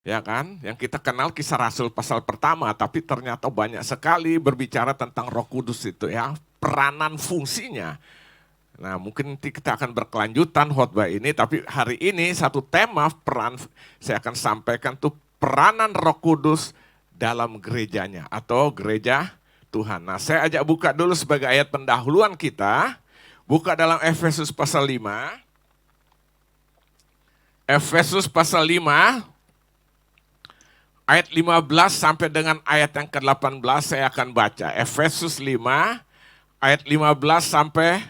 Ya kan? Yang kita kenal Kisah Rasul pasal pertama, tapi ternyata banyak sekali berbicara tentang Roh Kudus itu ya, peranan fungsinya. Nah, mungkin nanti kita akan berkelanjutan khotbah ini, tapi hari ini satu tema peran saya akan sampaikan tuh peranan Roh Kudus dalam gerejanya atau gereja Tuhan. Nah, saya ajak buka dulu sebagai ayat pendahuluan kita. Buka dalam Efesus pasal 5. Efesus pasal 5 ayat 15 sampai dengan ayat yang ke-18 saya akan baca. Efesus 5 ayat 15 sampai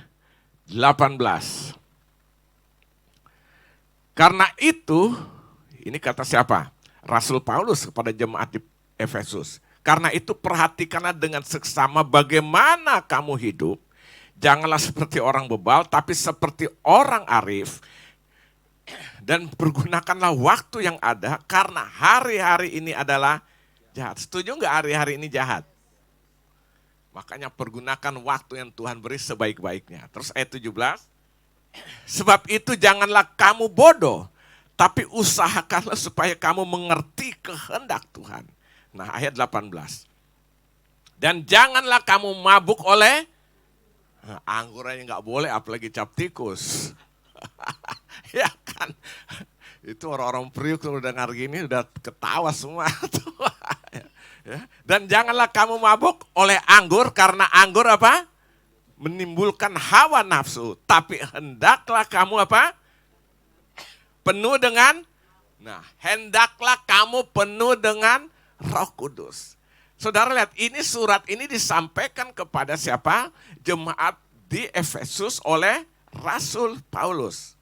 18. Karena itu, ini kata siapa? Rasul Paulus kepada jemaat di Efesus. Karena itu perhatikanlah dengan seksama bagaimana kamu hidup. Janganlah seperti orang bebal, tapi seperti orang arif. Dan pergunakanlah waktu yang ada, karena hari-hari ini adalah jahat. Setuju nggak hari-hari ini jahat? Makanya pergunakan waktu yang Tuhan beri sebaik-baiknya. Terus ayat 17. Sebab itu janganlah kamu bodoh, tapi usahakanlah supaya kamu mengerti kehendak Tuhan. Nah, ayat 18. Dan janganlah kamu mabuk oleh anggur aja nggak boleh, apalagi cap tikus. Ya kan? Itu orang-orang Priuk kalau dengar gini udah ketawa semua. Ya. Dan janganlah kamu mabuk oleh anggur, karena anggur apa? Menimbulkan hawa nafsu. Tapi hendaklah kamu apa? Penuh dengan, hendaklah kamu penuh dengan Roh Kudus. Saudara lihat, ini surat ini disampaikan kepada siapa? Jemaat di Efesus oleh Rasul Paulus.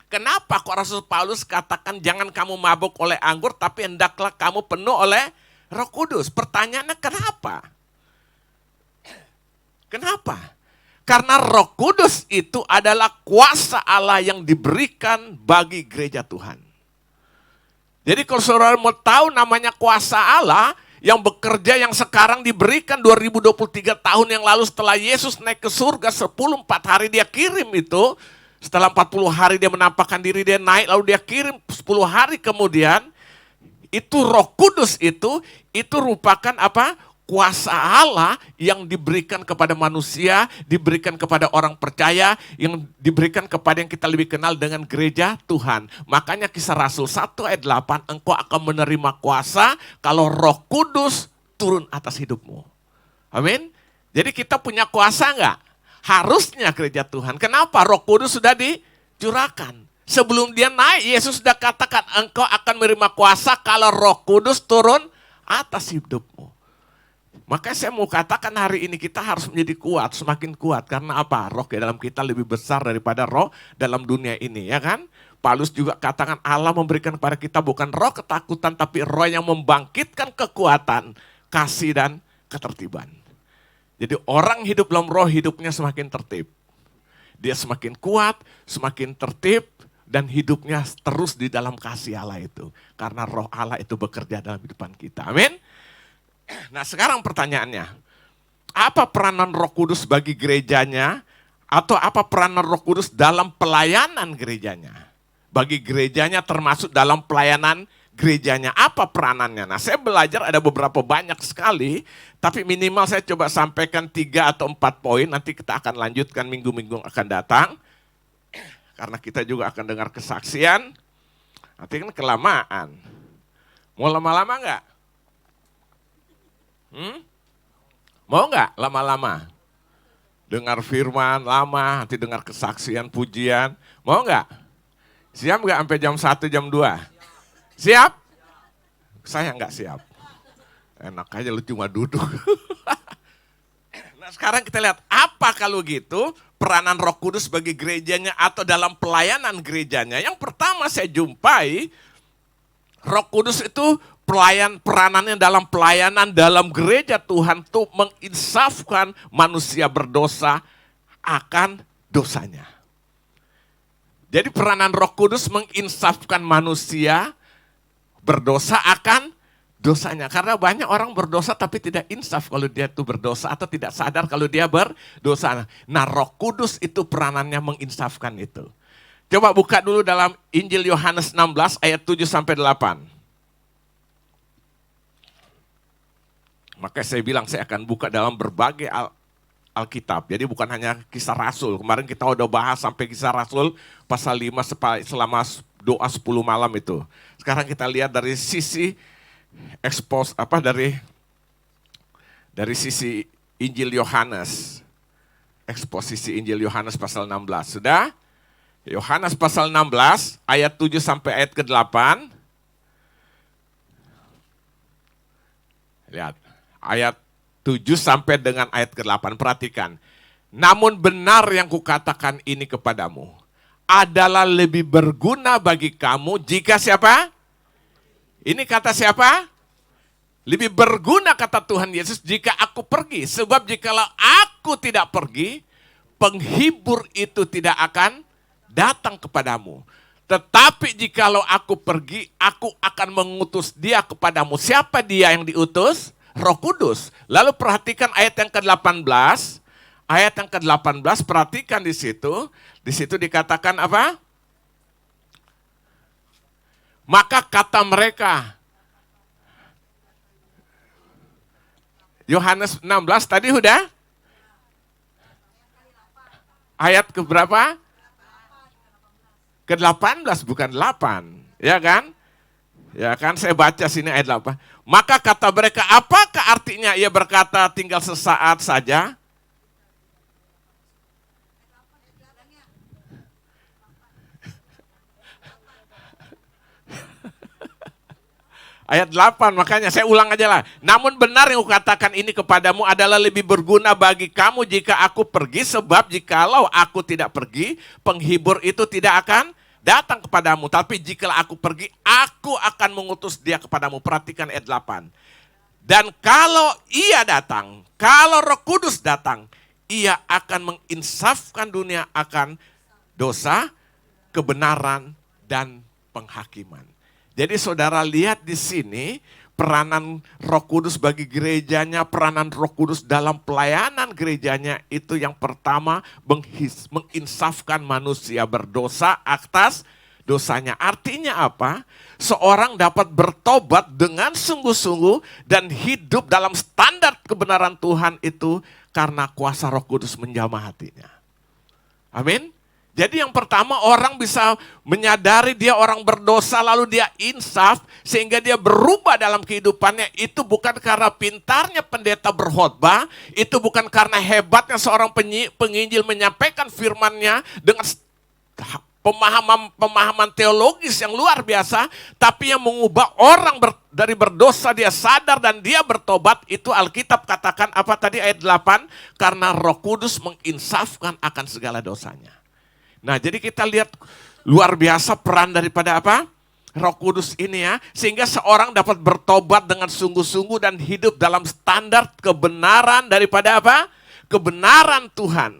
Kenapa kok Rasul Paulus katakan jangan kamu mabuk oleh anggur, tapi hendaklah kamu penuh oleh Roh Kudus? Pertanyaannya kenapa? Kenapa? Karena Roh Kudus itu adalah kuasa Allah yang diberikan bagi gereja Tuhan. Jadi kalau saudara mau tahu namanya kuasa Allah yang bekerja, yang sekarang diberikan 2023 tahun yang lalu setelah Yesus naik ke surga 4 hari dia kirim itu. Setelah 40 hari dia menampakkan diri, dia naik, lalu dia kirim 10 hari kemudian. Itu Roh Kudus itu merupakan apa? Kuasa Allah yang diberikan kepada manusia, diberikan kepada orang percaya, yang diberikan kepada yang kita lebih kenal dengan gereja Tuhan. Makanya Kisah Rasul 1 ayat 8, engkau akan menerima kuasa kalau Roh Kudus turun atas hidupmu. Amin. Jadi kita punya kuasa enggak? Harusnya gereja Tuhan. Kenapa? Roh Kudus sudah dicurahkan. Sebelum dia naik, Yesus sudah katakan, engkau akan menerima kuasa kalau Roh Kudus turun atas hidupmu. Makanya saya mau katakan hari ini kita harus menjadi kuat, semakin kuat. Karena apa? Roh di dalam kita lebih besar daripada roh dalam dunia ini, ya kan? Paulus juga katakan Allah memberikan kepada kita bukan roh ketakutan, tapi roh yang membangkitkan kekuatan, kasih dan ketertiban. Jadi orang hidup dalam roh, hidupnya semakin tertib. Dia semakin kuat, semakin tertib, dan hidupnya terus di dalam kasih Allah itu. Karena roh Allah itu bekerja dalam kehidupan kita. Amin. Nah sekarang pertanyaannya, apa peranan Roh Kudus bagi gerejanya? Atau apa peranan Roh Kudus dalam pelayanan gerejanya? Bagi gerejanya termasuk dalam pelayanan gerejanya, apa peranannya? Nah saya belajar ada beberapa banyak sekali, tapi minimal saya coba sampaikan 3 atau 4 poin, nanti kita akan lanjutkan minggu-minggu akan datang. Karena kita juga akan dengar kesaksian, nanti kan kelamaan. Mau lama-lama enggak? Mau enggak lama-lama? Dengar firman lama, nanti dengar kesaksian, pujian. Mau enggak? Siap enggak sampai jam 1, jam 2? Siap? Saya enggak siap. Enak aja lu cuma duduk. Nah sekarang kita lihat, apa kalau gitu peranan Roh Kudus bagi gerejanya atau dalam pelayanan gerejanya. Yang pertama saya jumpai, Roh Kudus itu peranannya dalam pelayanan dalam gereja Tuhan itu menginsafkan manusia berdosa akan dosanya. Jadi peranan Roh Kudus menginsafkan manusia berdosa akan dosanya. Karena banyak orang berdosa tapi tidak insaf kalau dia itu berdosa atau tidak sadar kalau dia berdosa. Nah Roh Kudus itu peranannya menginsafkan itu. Coba buka dulu dalam Injil Yohanes 16 ayat 7 sampai 8. Maka saya bilang saya akan buka dalam berbagai Alkitab. Jadi bukan hanya kisah Rasul. Kemarin kita udah bahas sampai kisah Rasul pasal 5 selama doa 10 malam itu. Sekarang kita lihat dari sisi dari sisi Injil Yohanes. Eksposisi Injil Yohanes pasal 16. Sudah? Yohanes pasal 16 ayat 7 sampai ayat ke-8. Lihat, ayat 7 sampai dengan ayat ke-8. Perhatikan. Namun benar yang kukatakan ini kepadamu adalah lebih berguna bagi kamu jika siapa? Ini kata siapa? Lebih berguna kata Tuhan Yesus jika aku pergi. Sebab jikalau aku tidak pergi, penghibur itu tidak akan datang kepadamu. Tetapi jikalau aku pergi, aku akan mengutus dia kepadamu. Siapa dia yang diutus? Roh Kudus. Lalu perhatikan ayat yang ke-18. Ayat yang ke-18, perhatikan di situ. Di situ dikatakan apa? Maka kata mereka, Yohanes 16 tadi udah? Ayat ke berapa? Ke-18 bukan 8, ya kan? Ya kan, saya baca sini ayat 8. Maka kata mereka, apakah artinya ia berkata tinggal sesaat saja? Ayat 8, makanya saya ulang aja lah. Namun benar yang kukatakan ini kepadamu adalah lebih berguna bagi kamu jika aku pergi. Sebab jikalau aku tidak pergi, penghibur itu tidak akan datang kepadamu. Tapi jikalau aku pergi, aku akan mengutus dia kepadamu. Perhatikan ayat 8. Dan kalau ia datang, kalau Roh Kudus datang, ia akan menginsafkan dunia akan dosa, kebenaran, dan penghakiman. Jadi saudara lihat di sini peranan Roh Kudus bagi gerejanya, peranan Roh Kudus dalam pelayanan gerejanya itu yang pertama menginsafkan manusia berdosa atas dosanya. Artinya apa? Seorang dapat bertobat dengan sungguh-sungguh dan hidup dalam standar kebenaran Tuhan itu karena kuasa Roh Kudus menjamah hatinya. Amin. Jadi yang pertama orang bisa menyadari dia orang berdosa lalu dia insaf sehingga dia berubah dalam kehidupannya. Itu bukan karena pintarnya pendeta berkhotbah, itu bukan karena hebatnya seorang penginjil menyampaikan firman-Nya dengan pemahaman teologis yang luar biasa, tapi yang mengubah orang dari berdosa dia sadar dan dia bertobat. Itu Alkitab katakan apa tadi ayat 8? Karena Roh Kudus menginsafkan akan segala dosanya. Nah, jadi kita lihat luar biasa peran daripada apa? Roh Kudus ini ya. Sehingga seorang dapat bertobat dengan sungguh-sungguh dan hidup dalam standar kebenaran daripada apa? Kebenaran Tuhan.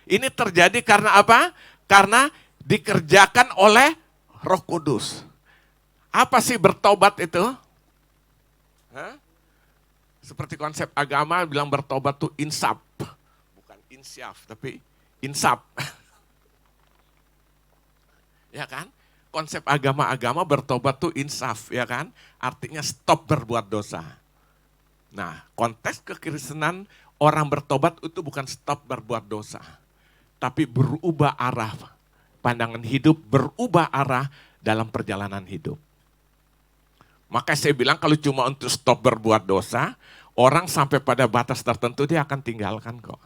Ini terjadi karena apa? Karena dikerjakan oleh Roh Kudus. Apa sih bertobat itu? Hah? Seperti konsep agama bilang bertobat itu insaf. Bukan insyaf, tapi insaf. Ya kan? Konsep agama-agama bertobat tuh insaf, ya kan? Artinya stop berbuat dosa. Nah, konteks kekristenan orang bertobat itu bukan stop berbuat dosa. Tapi berubah arah, pandangan hidup berubah arah dalam perjalanan hidup. Maka saya bilang kalau cuma untuk stop berbuat dosa, orang sampai pada batas tertentu dia akan tinggalkan kok.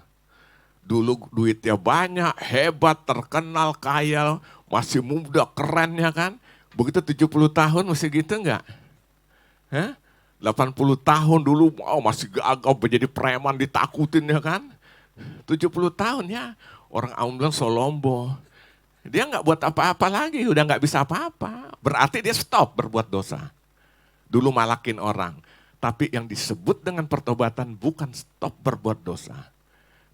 Dulu duitnya banyak, hebat, terkenal, kaya, masih muda, keren ya kan. Begitu 70 tahun masih gitu enggak? 80 tahun dulu masih gagap menjadi preman ditakutin ya kan. 70 tahun ya, orang awam bilang Solombo. Dia enggak buat apa-apa lagi, udah enggak bisa apa-apa. Berarti dia stop berbuat dosa. Dulu malakin orang. Tapi yang disebut dengan pertobatan bukan stop berbuat dosa.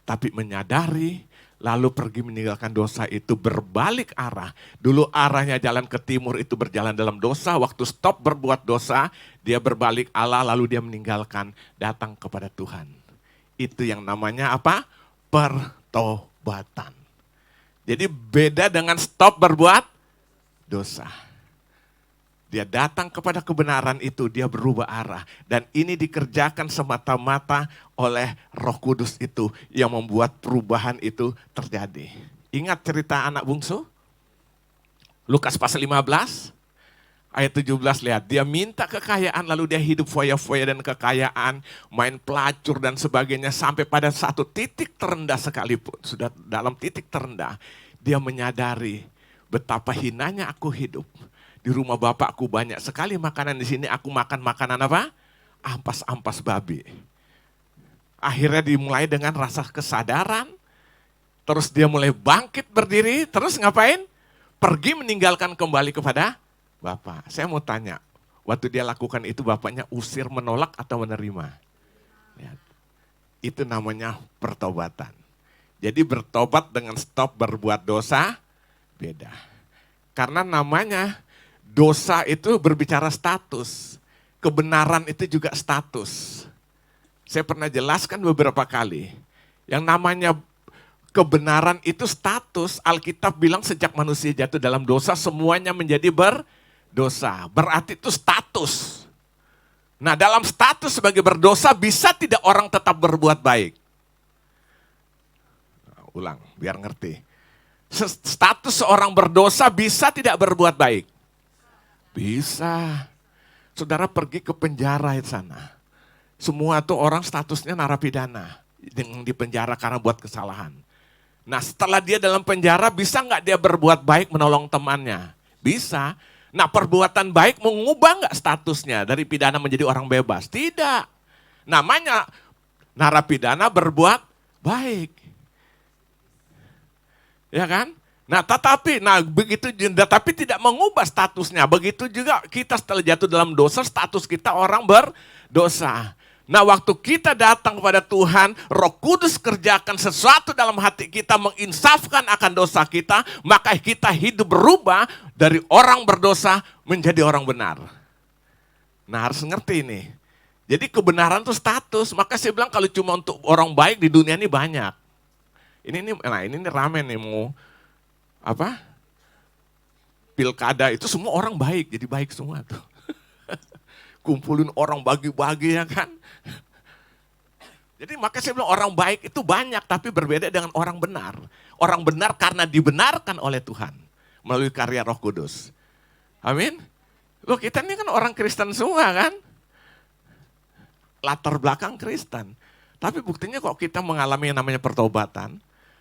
Tapi menyadari, lalu pergi meninggalkan dosa itu berbalik arah. Dulu arahnya jalan ke timur itu berjalan dalam dosa. Waktu stop berbuat dosa, dia berbalik Allah lalu dia meninggalkan datang kepada Tuhan. Itu yang namanya apa? Pertobatan. Jadi beda dengan stop berbuat dosa. Dia datang kepada kebenaran itu, dia berubah arah. Dan ini dikerjakan semata-mata oleh Roh Kudus itu yang membuat perubahan itu terjadi. Ingat cerita anak bungsu? Lukas pasal 15, ayat 17, lihat. Dia minta kekayaan, lalu dia hidup foya-foya dan kekayaan, main pelacur dan sebagainya, sampai pada satu titik terendah sekalipun. Sudah dalam titik terendah, dia menyadari betapa hinanya aku hidup. Di rumah bapakku banyak sekali makanan, di sini aku makan makanan apa? Ampas-ampas babi. Akhirnya dimulai dengan rasa kesadaran, terus dia mulai bangkit berdiri, terus ngapain? Pergi meninggalkan kembali kepada Bapak. Saya mau tanya, waktu dia lakukan itu bapaknya usir, menolak atau menerima? Lihat. Itu namanya pertobatan. Jadi bertobat dengan stop berbuat dosa, beda. Karena namanya dosa itu berbicara status, kebenaran itu juga status. Saya pernah jelaskan beberapa kali, yang namanya kebenaran itu status. Alkitab bilang sejak manusia jatuh dalam dosa, semuanya menjadi berdosa. Berarti itu status. Nah, dalam status sebagai berdosa, bisa tidak orang tetap berbuat baik? Nah, ulang, biar ngerti. Status seorang berdosa bisa tidak berbuat baik? Bisa. Saudara pergi ke penjara di sana. Semua tuh orang statusnya narapidana. Yang di penjara karena buat kesalahan. Nah, setelah dia dalam penjara, bisa nggak dia berbuat baik menolong temannya? Bisa. Nah, perbuatan baik mengubah nggak statusnya dari pidana menjadi orang bebas? Tidak. Namanya narapidana berbuat baik. Ya kan? Nah, tapi tidak mengubah statusnya. Begitu juga kita setelah jatuh dalam dosa, status kita orang berdosa. Nah, waktu kita datang kepada Tuhan, Roh Kudus kerjakan sesuatu dalam hati kita, menginsafkan akan dosa kita, maka kita hidup berubah dari orang berdosa menjadi orang benar. Nah, harus ngerti ini. Jadi kebenaran itu status, maka saya bilang kalau cuma untuk orang baik di dunia ini banyak. Ini rame nih mau pilkada itu semua orang baik, jadi baik semua tuh. Kumpulin orang bagi-bagi ya kan. Jadi maka saya bilang orang baik itu banyak, tapi berbeda dengan orang benar. Orang benar karena dibenarkan oleh Tuhan melalui karya Roh Kudus. Amin. Loh, kita ini kan orang Kristen semua kan. Latar belakang Kristen. Tapi buktinya kok kita mengalami yang namanya pertobatan.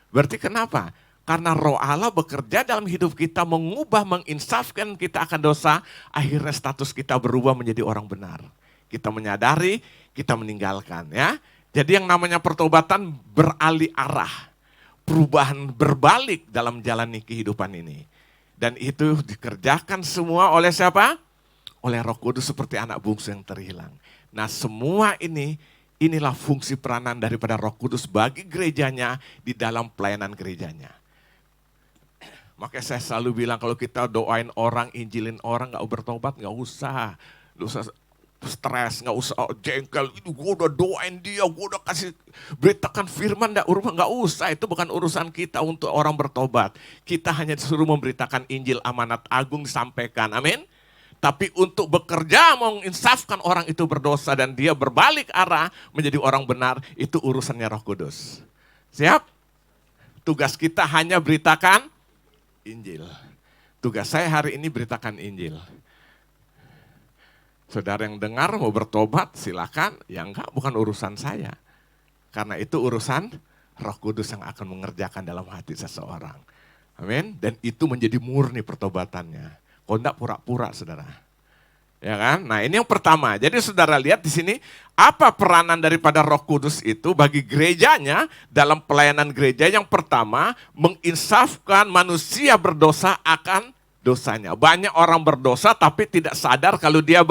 Berarti kenapa? Karena Roh Allah bekerja dalam hidup kita, mengubah, menginsafkan kita akan dosa, akhirnya status kita berubah menjadi orang benar. Kita menyadari, kita meninggalkan ya. Jadi yang namanya pertobatan beralih arah, perubahan berbalik dalam jalani kehidupan ini. Dan itu dikerjakan semua oleh siapa? Oleh Roh Kudus seperti anak bungsu yang terhilang. Nah, semua inilah fungsi peranan daripada Roh Kudus bagi gerejanya di dalam pelayanan gerejanya. Makanya saya selalu bilang kalau kita doain orang, injilin orang, gak bertobat, gak usah stres, gak usah jengkel, gue udah doain dia, gue udah kasih beritakan firman, gak usah, itu bukan urusan kita untuk orang bertobat. Kita hanya disuruh memberitakan Injil, amanat agung disampaikan, amin. Tapi untuk bekerja menginsafkan orang itu berdosa dan dia berbalik arah menjadi orang benar, itu urusannya Roh Kudus. Siap? Tugas kita hanya beritakan Injil. Tugas saya hari ini beritakan Injil. Saudara yang dengar mau bertobat silakan, yang enggak bukan urusan saya. Karena itu urusan Roh Kudus yang akan mengerjakan dalam hati seseorang. Amin. Dan itu menjadi murni pertobatannya. Kok enggak pura-pura saudara. Ya kan? Nah, ini yang pertama. Jadi saudara lihat di sini apa peranan daripada Roh Kudus itu bagi gerejanya dalam pelayanan gereja. Yang pertama, menginsafkan manusia berdosa akan dosanya. Banyak orang berdosa tapi tidak sadar kalau dia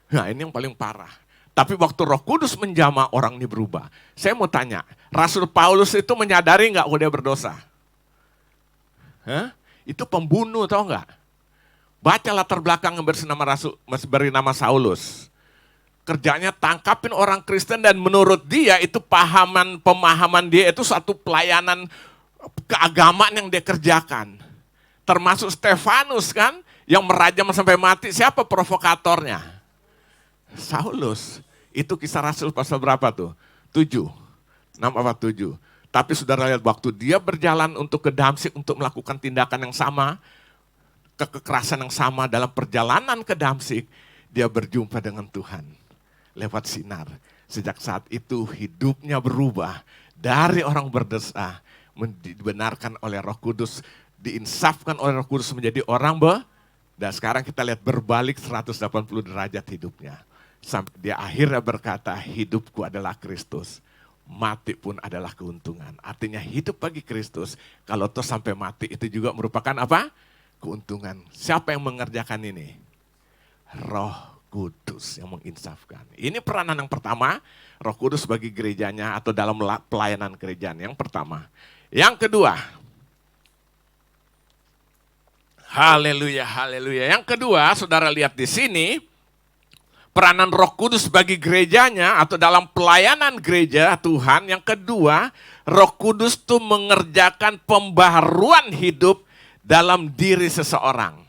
Nah, ini yang paling parah. Tapi waktu Roh Kudus menjamah, orang ini berubah. Saya mau tanya, Rasul Paulus itu menyadari nggak kalau dia berdosa? Itu pembunuh, tahu nggak? Baca latar belakang yang beri nama Saulus. Kerjanya tangkapin orang Kristen dan menurut dia itu pemahaman dia itu satu pelayanan keagamaan yang dia kerjakan. Termasuk Stefanus kan, yang merajam sampai mati. Siapa provokatornya? Saulus. Itu Kisah Rasul pasal berapa tuh? 7. 6 apa 7. Tapi saudara lihat waktu dia berjalan untuk ke Damsyik untuk melakukan tindakan yang sama, kekerasan yang sama dalam perjalanan ke Damsyik, dia berjumpa dengan Tuhan lewat sinar. Sejak saat itu hidupnya berubah dari orang berdosa, dibenarkan oleh Roh Kudus, diinsafkan oleh Roh Kudus menjadi orang dan sekarang kita lihat berbalik 180 derajat hidupnya. Sampai dia akhirnya berkata, hidupku adalah Kristus, mati pun adalah keuntungan. Artinya hidup bagi Kristus, kalau toh sampai mati itu juga merupakan apa? Keuntungan. Siapa yang mengerjakan ini? Roh Kudus yang menginsafkan. Ini peranan yang pertama, Roh Kudus bagi gerejanya atau dalam pelayanan kerajaan yang pertama. Yang kedua, haleluya, haleluya. Yang kedua, saudara lihat di sini, peranan Roh Kudus bagi gerejanya atau dalam pelayanan gereja Tuhan. Yang kedua, Roh Kudus itu mengerjakan pembaharuan hidup dalam diri seseorang.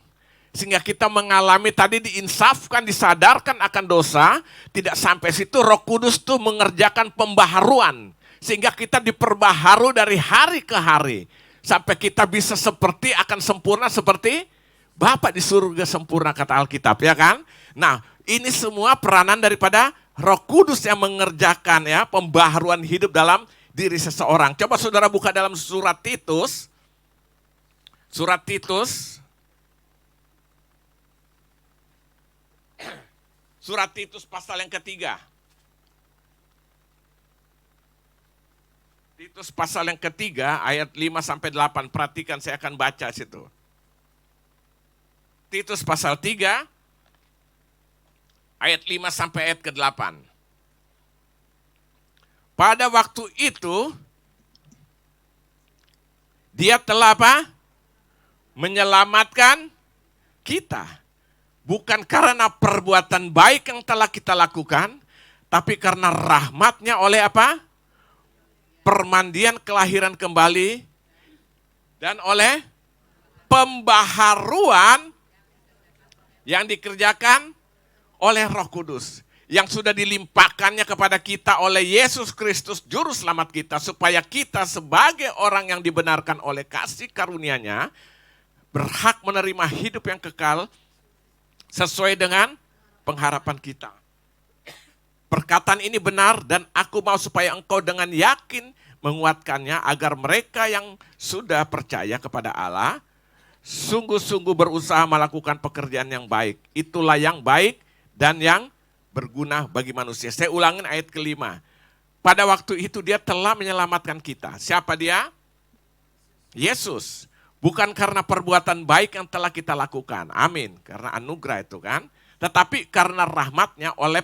Sehingga kita mengalami tadi diinsafkan, disadarkan akan dosa. Tidak sampai situ, Roh Kudus itu mengerjakan pembaharuan. Sehingga kita diperbaharu dari hari ke hari. Sampai kita bisa seperti, akan sempurna seperti Bapa di surga sempurna, kata Alkitab, ya kan? Nah, ini semua peranan daripada Roh Kudus yang mengerjakan ya pembaharuan hidup dalam diri seseorang. Coba saudara buka dalam surat Titus. Surat Titus. Surat Titus pasal yang ketiga. Titus pasal yang ketiga ayat 5-8. Perhatikan, saya akan baca situ. Titus pasal 3 ayat 5 sampai ayat ke-8. Pada waktu itu dia telah apa? Menyelamatkan kita. Bukan karena perbuatan baik yang telah kita lakukan, tapi karena rahmat-Nya oleh apa? Permandian kelahiran kembali dan oleh pembaharuan yang dikerjakan oleh Roh Kudus. Yang sudah dilimpahkannya kepada kita oleh Yesus Kristus Juru Selamat kita. Supaya kita sebagai orang yang dibenarkan oleh kasih karunia-Nya berhak menerima hidup yang kekal sesuai dengan pengharapan kita. Perkataan ini benar dan aku mau supaya engkau dengan yakin menguatkannya agar mereka yang sudah percaya kepada Allah sungguh-sungguh berusaha melakukan pekerjaan yang baik. Itulah yang baik dan yang berguna bagi manusia. Saya ulangin ayat kelima. Pada waktu itu dia telah menyelamatkan kita. Siapa dia? Yesus. Bukan karena perbuatan baik yang telah kita lakukan. Amin. Karena anugerah itu kan. Tetapi karena rahmat-Nya oleh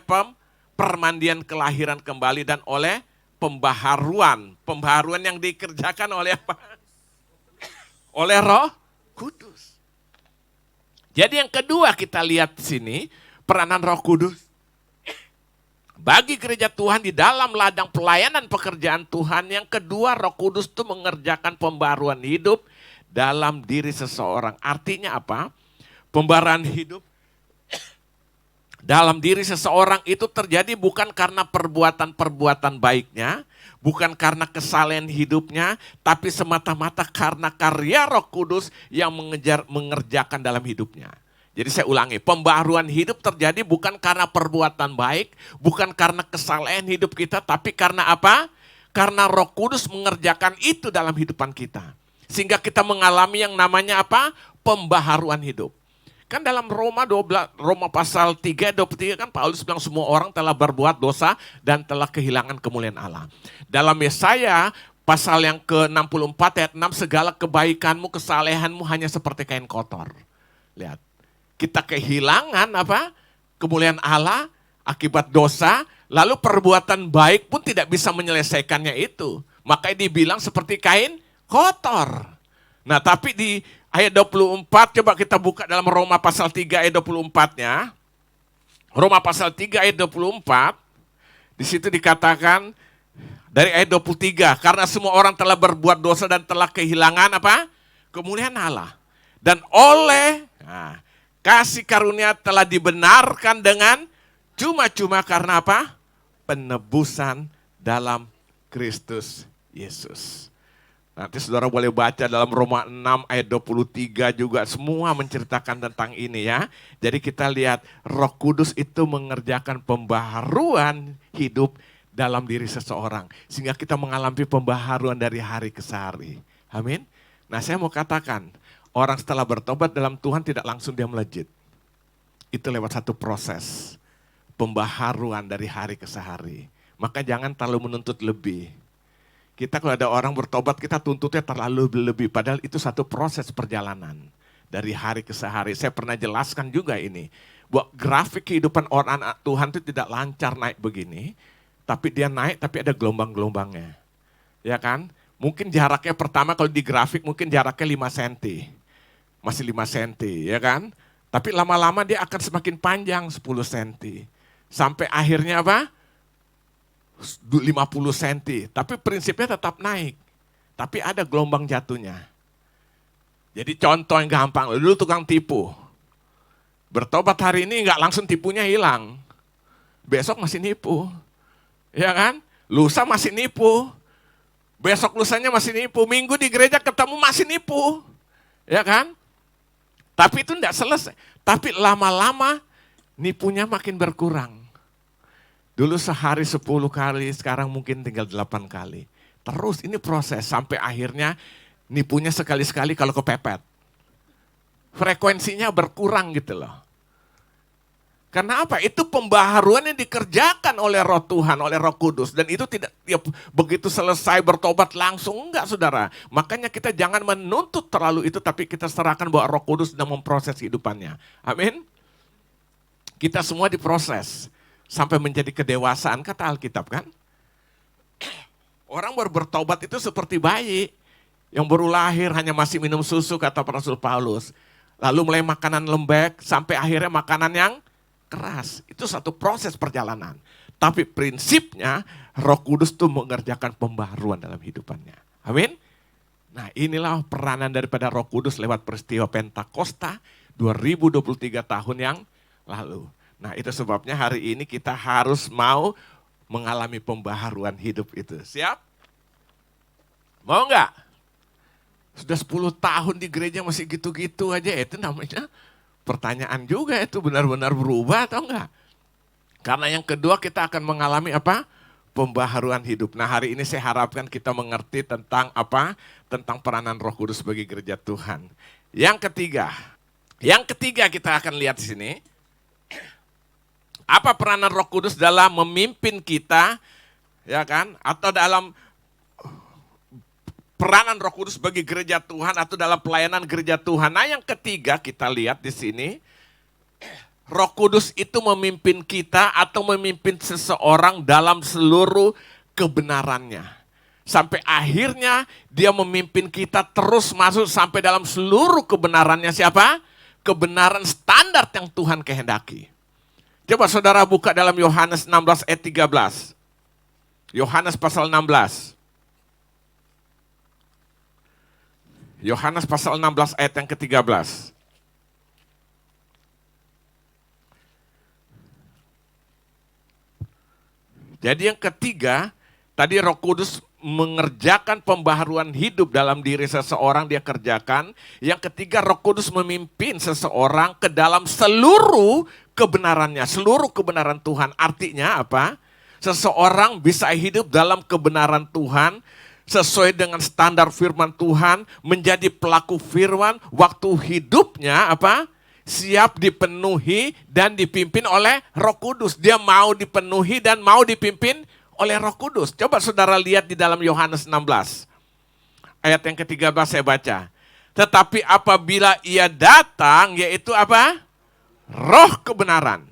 permandian kelahiran kembali dan oleh pembaharuan. Pembaharuan yang dikerjakan oleh apa? Oleh Roh Kudus. Jadi yang kedua kita lihat di sini, peranan Roh Kudus bagi gereja Tuhan di dalam ladang pelayanan pekerjaan Tuhan. Yang kedua, Roh Kudus itu mengerjakan pembaharuan hidup dalam diri seseorang. Artinya apa? Pembaharuan hidup dalam diri seseorang itu terjadi bukan karena perbuatan-perbuatan baiknya, bukan karena kesalehan hidupnya, tapi semata-mata karena karya Roh Kudus yang mengerjakan dalam hidupnya. Jadi saya ulangi, pembaharuan hidup terjadi bukan karena perbuatan baik, bukan karena kesalehan hidup kita, tapi karena apa? Karena Roh Kudus mengerjakan itu dalam hidupan kita. Sehingga kita mengalami yang namanya apa? Pembaharuan hidup. Kan dalam Roma pasal 3, 23 kan Paulus bilang semua orang telah berbuat dosa dan telah kehilangan kemuliaan Allah. Dalam Yesaya pasal yang ke-64 ayat 6, segala kebaikanmu, kesalehanmu hanya seperti kain kotor. Lihat, kita kehilangan apa? Kemuliaan Allah akibat dosa, lalu perbuatan baik pun tidak bisa menyelesaikannya itu. Makanya dibilang seperti kain kotor. Nah, tapi di ayat 24, coba kita buka dalam Roma pasal 3 ayat 24-nya. Roma pasal 3 ayat 24, di situ dikatakan, Dari ayat 23, karena semua orang telah berbuat dosa dan telah kehilangan apa? Kemuliaan Allah. Dan oleh kasih karunia telah dibenarkan dengan cuma-cuma karena apa? Penebusan dalam Kristus Yesus. Nanti saudara boleh baca dalam Roma 6 ayat 23 juga, semua menceritakan tentang ini ya. Jadi kita lihat Roh Kudus itu mengerjakan pembaharuan hidup dalam diri seseorang. Sehingga kita mengalami pembaharuan dari hari ke hari. Amin. Nah saya mau katakan, orang setelah bertobat dalam Tuhan tidak langsung dia melejit. Itu lewat satu proses pembaharuan dari hari ke hari. Maka jangan terlalu menuntut lebih. Kita kalau ada orang bertobat, kita tuntutnya terlalu lebih. Padahal itu satu proses perjalanan dari hari ke hari. Saya pernah jelaskan juga ini. Bahwa grafik kehidupan orang anak Tuhan itu tidak lancar naik begini. Tapi dia naik, tapi ada gelombang-gelombangnya. Ya kan? Mungkin jaraknya pertama kalau di grafik mungkin jaraknya 5 cm. Masih 5 cm, ya kan? Tapi lama-lama dia akan semakin panjang 10 cm. Sampai akhirnya apa? 50 cm, tapi prinsipnya tetap naik. Tapi ada gelombang jatuhnya. Jadi contoh yang gampang, dulu tukang tipu. Bertobat hari ini nggak langsung tipunya hilang. Besok masih nipu. Ya kan? Lusa masih nipu. Besok lusanya masih nipu. Minggu di gereja ketemu masih nipu. Ya kan? Tapi itu enggak selesai. Tapi lama-lama nipunya makin berkurang. Dulu sehari 10 kali, sekarang mungkin tinggal 8 kali. Terus ini proses sampai akhirnya nipunya sekali-sekali kalau kepepet. Frekuensinya berkurang gitu loh. Karena apa? Itu pembaharuan yang dikerjakan oleh Roh Tuhan, oleh Roh Kudus. Dan itu tidak ya, begitu selesai bertobat langsung, enggak saudara. Makanya kita jangan menuntut terlalu itu, tapi kita serahkan bahwa Roh Kudus sedang memproses kehidupannya. Amin. Kita semua diproses. Sampai menjadi kedewasaan, kata Alkitab kan. Orang baru bertobat itu seperti bayi. Yang baru lahir hanya masih minum susu, kata Rasul Paulus. Lalu mulai makanan lembek, sampai akhirnya makanan yang keras. Itu satu proses perjalanan. Tapi prinsipnya Roh Kudus itu mengerjakan pembaharuan dalam hidupannya. Amin. Nah inilah peranan daripada Roh Kudus lewat peristiwa Pentakosta 2023 tahun yang lalu. Nah itu sebabnya hari ini kita harus mau mengalami pembaharuan hidup itu. Siap? Mau enggak? Sudah 10 tahun di gereja masih gitu-gitu aja, itu namanya pertanyaan juga, itu benar-benar berubah atau enggak? Karena yang kedua kita akan mengalami apa? Pembaharuan hidup. Nah hari ini saya harapkan kita mengerti tentang apa? Tentang peranan Roh Kudus bagi gereja Tuhan. Yang ketiga kita akan lihat di sini. Apa peranan Roh Kudus dalam memimpin kita, ya kan? Atau dalam peranan Roh Kudus bagi gereja Tuhan atau dalam pelayanan gereja Tuhan. Nah, yang ketiga kita lihat di sini, Roh Kudus itu memimpin kita atau memimpin seseorang dalam seluruh kebenarannya. Sampai akhirnya dia memimpin kita terus masuk sampai dalam seluruh kebenarannya siapa? Kebenaran standar yang Tuhan kehendaki. Coba saudara buka dalam Yohanes 16 ayat 13. Yohanes pasal 16. Yohanes pasal 16 ayat yang ke-13. Jadi yang ketiga, tadi Roh Kudus mengerjakan pembaharuan hidup dalam diri seseorang, dia kerjakan. Yang ketiga, Roh Kudus memimpin seseorang ke dalam seluruh kebenarannya, seluruh kebenaran Tuhan. Artinya apa? Seseorang bisa hidup dalam kebenaran Tuhan, sesuai dengan standar firman Tuhan, menjadi pelaku firman, waktu hidupnya apa? Siap dipenuhi dan dipimpin oleh Roh Kudus. Dia mau dipenuhi dan mau dipimpin oleh Roh Kudus. Coba saudara lihat di dalam Yohanes 16. Ayat yang ke-13 saya baca. Tetapi apabila ia datang, yaitu apa? Roh kebenaran.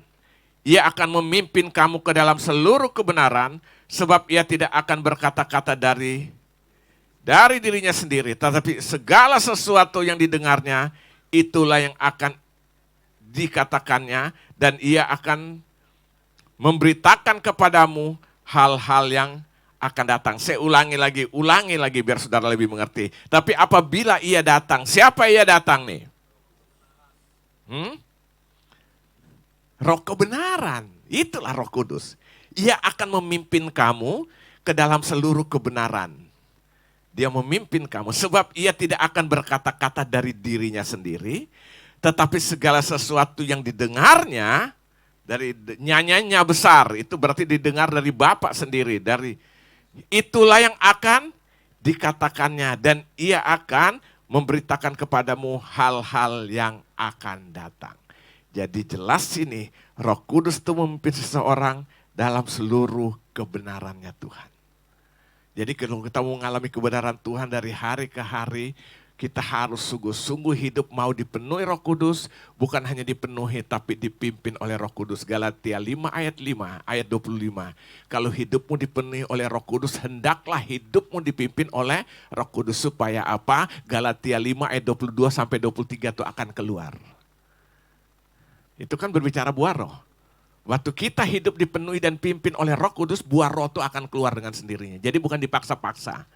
Ia akan memimpin kamu ke dalam seluruh kebenaran, sebab ia tidak akan berkata-kata dari dirinya sendiri. Tetapi segala sesuatu yang didengarnya, itulah yang akan dikatakannya, dan ia akan memberitakan kepadamu hal-hal yang akan datang. Saya ulangi lagi biar saudara lebih mengerti. Tapi apabila ia datang, siapa ia datang nih? Roh kebenaran, itulah Roh Kudus. Ia akan memimpin kamu ke dalam seluruh kebenaran. Dia memimpin kamu, sebab ia tidak akan berkata-kata dari dirinya sendiri, tetapi segala sesuatu yang didengarnya, dari nyanyinya besar, itu berarti didengar dari Bapa sendiri. Itulah yang akan dikatakannya, dan ia akan memberitakan kepadamu hal-hal yang akan datang. Jadi jelas sini, Roh Kudus itu memimpin seseorang dalam seluruh kebenarannya Tuhan. Jadi kalau kita mau mengalami kebenaran Tuhan dari hari ke hari, kita harus sungguh-sungguh hidup mau dipenuhi Roh Kudus, bukan hanya dipenuhi tapi dipimpin oleh Roh Kudus. Galatia 5 ayat 5, ayat 25. Kalau hidupmu dipenuhi oleh Roh Kudus, hendaklah hidupmu dipimpin oleh Roh Kudus. Supaya apa? Galatia 5 ayat 22 sampai 23 itu akan keluar. Itu kan berbicara buah roh. Waktu kita hidup dipenuhi dan pimpin oleh Roh Kudus, buah roh itu akan keluar dengan sendirinya. Jadi bukan dipaksa-paksa.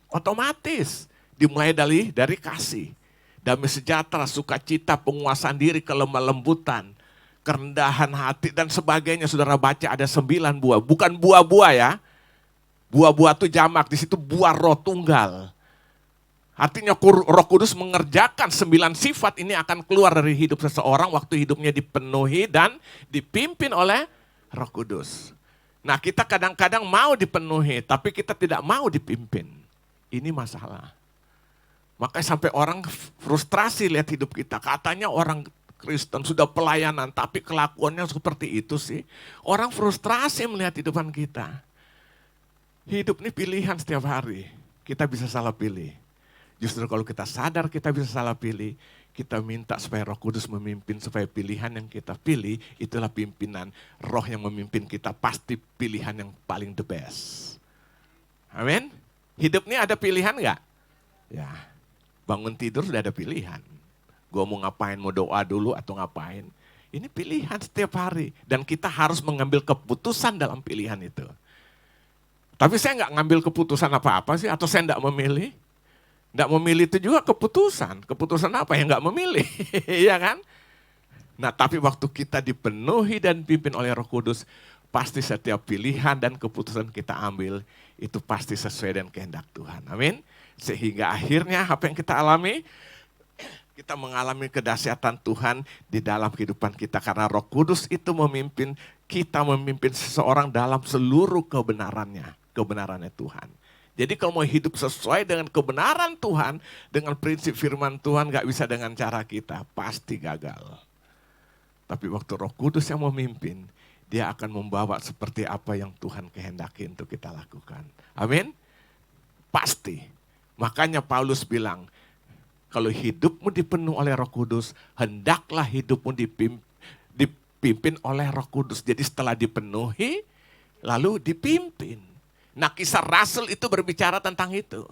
Otomatis. Dimulai dari kasih, damai sejahtera, sukacita, penguasaan diri, kelemah lembutan, kerendahan hati, dan sebagainya. Saudara baca ada 9 buah, bukan buah-buah ya. Buah-buah itu jamak, di situ buah roh tunggal. Artinya Roh Kudus mengerjakan 9 sifat ini akan keluar dari hidup seseorang waktu hidupnya dipenuhi dan dipimpin oleh Roh Kudus. Nah kita kadang-kadang mau dipenuhi, tapi kita tidak mau dipimpin. Ini masalah. Makanya sampai orang frustrasi lihat hidup kita. Katanya orang Kristen sudah pelayanan, tapi kelakuannya seperti itu sih. Orang frustrasi melihat hidupan kita. Hidup ini pilihan setiap hari. Kita bisa salah pilih. Justru kalau kita sadar kita bisa salah pilih, kita minta supaya Roh Kudus memimpin, supaya pilihan yang kita pilih, itulah pimpinan. Roh yang memimpin kita pasti pilihan yang paling the best. Amin. Hidup ini ada pilihan enggak? Ya. Bangun tidur sudah ada pilihan. Gue mau ngapain, mau doa dulu atau ngapain. Ini pilihan setiap hari. Dan kita harus mengambil keputusan dalam pilihan itu. Tapi saya nggak ngambil keputusan apa-apa sih, atau saya nggak memilih. Nggak memilih itu juga keputusan. Keputusan apa yang nggak memilih, iya kan? Nah tapi waktu kita dipenuhi dan dipimpin oleh Roh Kudus, pasti setiap pilihan dan keputusan kita ambil, itu pasti sesuai dengan kehendak Tuhan. Amin. Sehingga akhirnya apa yang kita alami, kita mengalami kedahsyatan Tuhan di dalam kehidupan kita. Karena Roh Kudus itu memimpin, kita memimpin seseorang dalam seluruh kebenarannya Tuhan. Jadi kalau mau hidup sesuai dengan kebenaran Tuhan, dengan prinsip firman Tuhan, gak bisa dengan cara kita, pasti gagal. Tapi waktu Roh Kudus yang memimpin, dia akan membawa seperti apa yang Tuhan kehendaki untuk kita lakukan. Amin? Pasti. Makanya Paulus bilang, kalau hidupmu dipenuhi oleh Roh Kudus, hendaklah hidupmu dipimpin oleh Roh Kudus. Jadi setelah dipenuhi, lalu dipimpin. Nah Kisah Rasul itu berbicara tentang itu.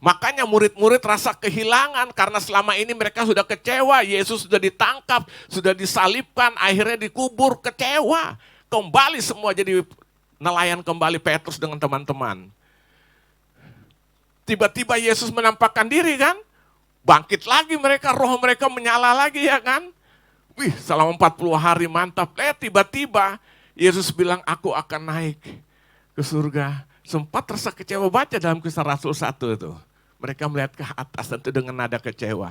Makanya murid-murid rasa kehilangan karena selama ini mereka sudah kecewa. Yesus sudah ditangkap, sudah disalibkan, akhirnya dikubur, kecewa. Kembali semua jadi nelayan kembali Petrus dengan teman-teman. Tiba-tiba Yesus menampakkan diri kan, bangkit lagi mereka, roh mereka menyala lagi ya kan. Wih selama 40 hari mantap, tiba-tiba Yesus bilang aku akan naik ke surga. Sempat rasa kecewa, baca dalam Kisah Rasul 1 itu. Mereka melihat ke atas tentu dengan nada kecewa.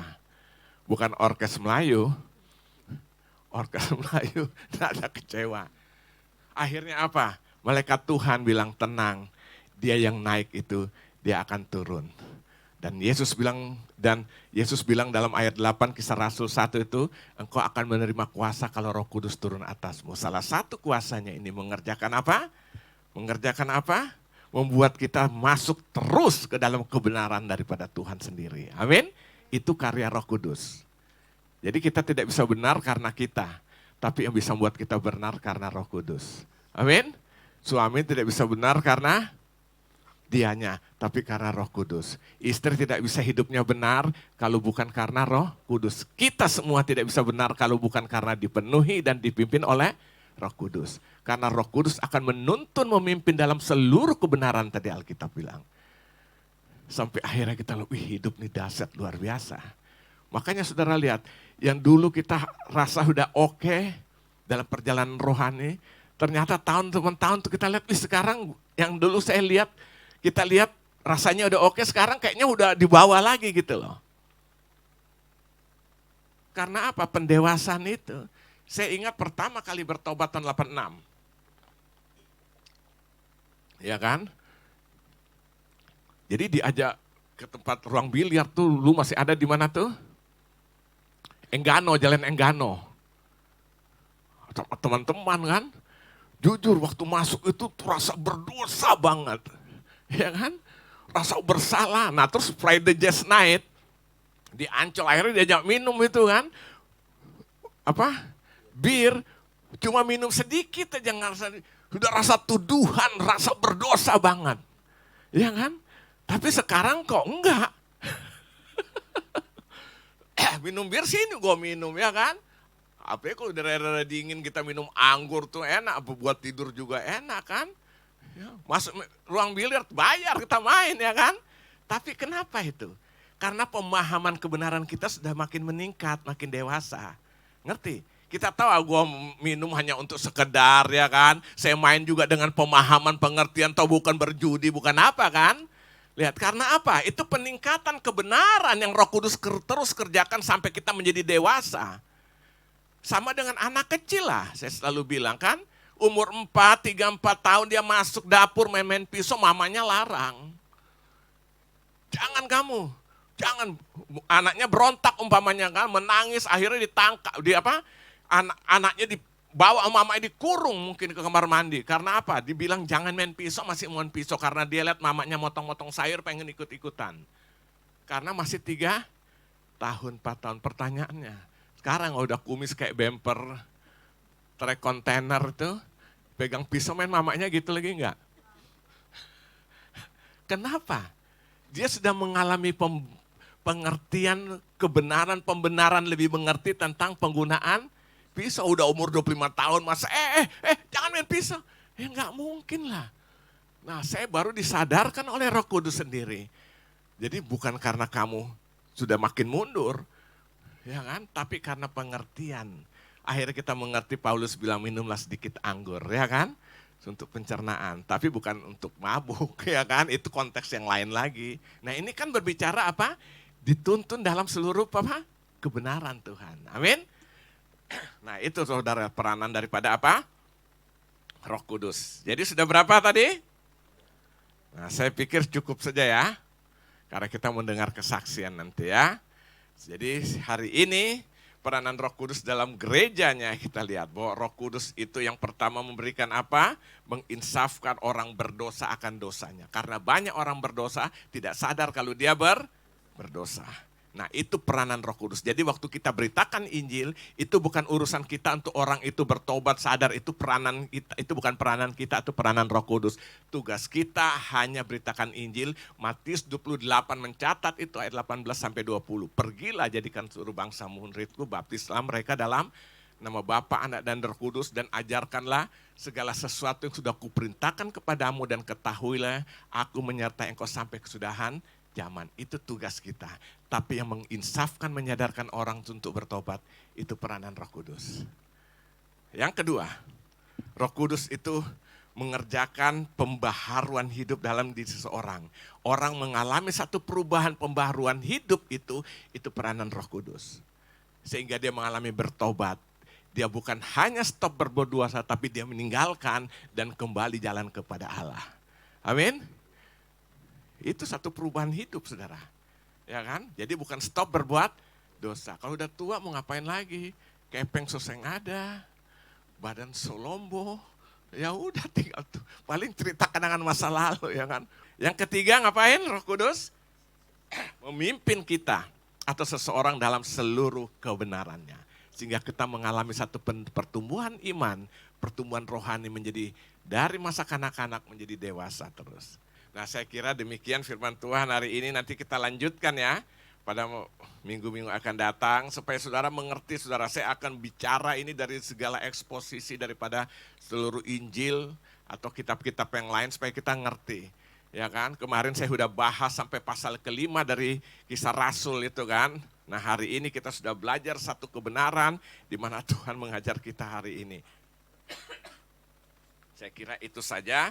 Bukan orkes Melayu, nada kecewa. Akhirnya apa? Malaikat Tuhan bilang tenang, dia yang naik itu, dia akan turun. Dan Yesus bilang dalam ayat 8 Kisah Rasul 1 itu, engkau akan menerima kuasa kalau Roh Kudus turun atasmu. Salah satu kuasanya ini mengerjakan apa? Membuat kita masuk terus ke dalam kebenaran daripada Tuhan sendiri. Amin. Itu karya Roh Kudus. Jadi kita tidak bisa benar karena kita, tapi yang bisa membuat kita benar karena Roh Kudus. Amin. Suami tidak bisa benar karena dianya, tapi karena Roh Kudus. Istri tidak bisa hidupnya benar kalau bukan karena Roh Kudus. Kita semua tidak bisa benar kalau bukan karena dipenuhi dan dipimpin oleh Roh Kudus. Karena Roh Kudus akan menuntun, memimpin dalam seluruh kebenaran tadi Alkitab bilang. Sampai akhirnya kita lebih hidup nih dahsyat luar biasa. Makanya saudara lihat, yang dulu kita rasa udah oke dalam perjalanan rohani, ternyata tahun tuh kita lihat, sekarang yang dulu saya lihat, kita lihat rasanya udah oke, sekarang kayaknya udah di bawah lagi gitu loh. Karena apa? Pendewasaan itu. Saya ingat pertama kali bertobat tahun 86. Ya kan? Jadi diajak ke tempat ruang biliar tuh, lu masih ada di mana tuh? Enggano, Jalan Enggano. Teman-teman kan, jujur waktu masuk itu terasa berdosa banget. Ya kan? Rasa bersalah. Nah terus Friday Jazz Night, di Ancol akhirnya diajak minum itu kan. Bir, cuma minum sedikit aja, udah rasa tuduhan, rasa berdosa banget. Ya kan? Tapi sekarang kok enggak. Minum bir sini gue minum ya kan. Apa kalau daerah dingin kita minum anggur tuh enak, buat tidur juga enak kan. Ya, masuk ruang biliar bayar kita main ya kan. Tapi kenapa itu? Karena pemahaman kebenaran kita sudah makin meningkat, makin dewasa. Ngerti? Kita tahu gue minum hanya untuk sekedar ya kan. Saya main juga dengan pemahaman, pengertian, atau bukan berjudi, bukan apa kan. Lihat, karena apa? Itu peningkatan kebenaran yang Roh Kudus terus kerjakan sampai kita menjadi dewasa. Sama dengan anak kecil lah, saya selalu bilang kan. Umur 3-4 tahun dia masuk dapur main-main pisau, mamanya larang. Jangan kamu, jangan. Anaknya berontak umpamanya kan, menangis, akhirnya ditangkap. Anaknya dibawa sama mamanya dikurung mungkin ke kamar mandi. Karena apa? Dibilang jangan main pisau, masih main pisau. Karena dia lihat mamanya motong-motong sayur pengen ikut-ikutan. Karena masih 3 tahun, 4 tahun. Pertanyaannya, sekarang udah kumis kayak bemper trek kontainer itu, pegang pisau main mamanya gitu lagi enggak? Kenapa? Dia sudah mengalami pengertian kebenaran, pembenaran, lebih mengerti tentang penggunaan pisau. Udah umur 25 tahun, masa jangan main pisau. Ya enggak mungkin lah. Nah saya baru disadarkan oleh Roh Kudus sendiri. Jadi bukan karena kamu sudah makin mundur, ya kan? Tapi karena pengertian. Akhirnya kita mengerti, Paulus bilang minumlah sedikit anggur, ya kan? Untuk pencernaan, tapi bukan untuk mabuk, ya kan? Itu konteks yang lain lagi. Nah ini kan berbicara apa? Dituntun dalam seluruh kebenaran Tuhan. Amin. Nah itu saudara peranan daripada apa? Roh Kudus. Jadi sudah berapa tadi? Nah saya pikir cukup saja ya. Karena kita mendengar kesaksian nanti ya. Jadi hari ini peranan Roh Kudus dalam gerejanya kita lihat bahwa Roh Kudus itu yang pertama memberikan apa? Menginsafkan orang berdosa akan dosanya. Karena banyak orang berdosa tidak sadar kalau dia berdosa. Nah itu peranan Roh Kudus. Jadi waktu kita beritakan Injil, itu bukan urusan kita untuk orang itu bertobat sadar, itu peranan kita, itu bukan peranan kita, itu peranan Roh Kudus. Tugas kita hanya beritakan Injil. Matius 28 mencatat itu ayat 18 sampai 20. Pergilah jadikan seluruh bangsa muridku, baptislah mereka dalam nama Bapa, Anak dan Roh Kudus, dan ajarkanlah segala sesuatu yang sudah kuperintahkan kepadamu, dan ketahuilah aku menyertai engkau sampai kesudahan zaman. Itu tugas kita. Tapi yang menginsafkan, menyadarkan orang untuk bertobat, itu peranan Roh Kudus. Yang kedua, Roh Kudus itu mengerjakan pembaharuan hidup dalam diri seseorang. Orang mengalami satu perubahan pembaharuan hidup itu peranan Roh Kudus. Sehingga dia mengalami bertobat. Dia bukan hanya stop berbuat dosa, tapi dia meninggalkan dan kembali jalan kepada Allah. Amin. Itu satu perubahan hidup, saudara. Ya kan? Jadi bukan stop berbuat dosa. Kalau udah tua mau ngapain lagi? Kepeng soseng ada, badan solombo, ya udah tinggal tuh. Paling cerita kenangan masa lalu, ya kan? Yang ketiga ngapain Roh Kudus? Memimpin kita atau seseorang dalam seluruh kebenarannya. Sehingga kita mengalami satu pertumbuhan iman, pertumbuhan rohani menjadi dari masa kanak-kanak menjadi dewasa terus. Nah saya kira demikian firman Tuhan hari ini, nanti kita lanjutkan ya pada minggu-minggu akan datang, supaya saudara mengerti, saudara, saya akan bicara ini dari segala eksposisi daripada seluruh Injil atau kitab-kitab yang lain supaya kita ngerti. Ya kan, kemarin saya sudah bahas sampai pasal kelima dari Kisah Rasul itu kan. Nah hari ini kita sudah belajar satu kebenaran di mana Tuhan mengajar kita hari ini. Saya kira itu saja.